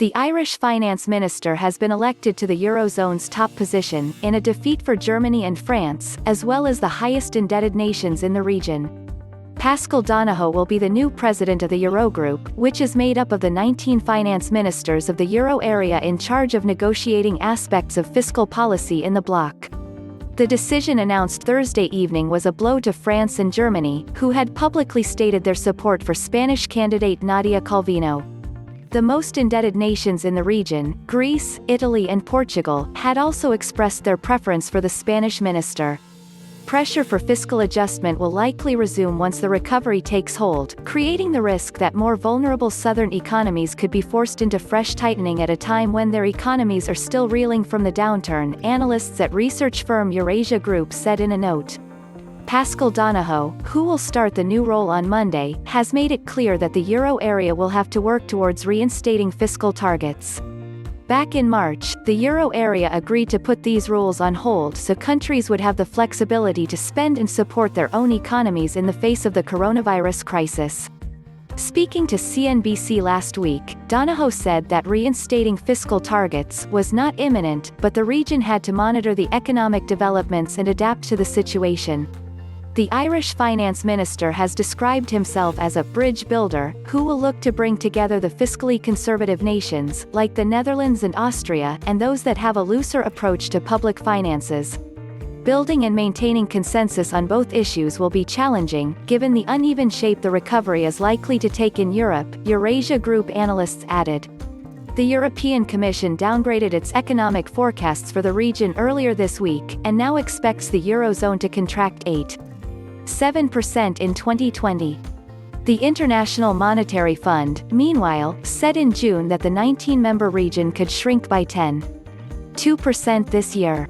The Irish finance minister has been elected to the Eurozone's top position, in a defeat for Germany and France, as well as the highest indebted nations in the region. Paschal Donoghoe will be the new president of the Eurogroup, which is made up of the 19 finance ministers of the euro area in charge of negotiating aspects of fiscal policy in the bloc. The decision announced Thursday evening was a blow to France and Germany, who had publicly stated their support for Spanish candidate Nadia Calvino. The most indebted nations in the region, Greece, Italy and Portugal, had also expressed their preference for the Spanish minister. Pressure for fiscal adjustment will likely resume once the recovery takes hold, creating the risk that more vulnerable southern economies could be forced into fresh tightening at a time when their economies are still reeling from the downturn, analysts at research firm Eurasia Group said in a note. Paschal Donoghoe, who will start the new role on Monday, has made it clear that the euro area will have to work towards reinstating fiscal targets. Back in March, the euro area agreed to put these rules on hold so countries would have the flexibility to spend and support their own economies in the face of the coronavirus crisis. Speaking to CNBC last week, Donoghoe said that reinstating fiscal targets was not imminent, but the region had to monitor the economic developments and adapt to the situation. The Irish finance minister has described himself as a bridge builder, who will look to bring together the fiscally conservative nations, like the Netherlands and Austria, and those that have a looser approach to public finances. Building and maintaining consensus on both issues will be challenging, given the uneven shape the recovery is likely to take in Europe, Eurasia Group analysts added. The European Commission downgraded its economic forecasts for the region earlier this week, and now expects the Eurozone to contract 8.7% in 2020. The International Monetary Fund, meanwhile, said in June that the 19-member region could shrink by 10.2% this year.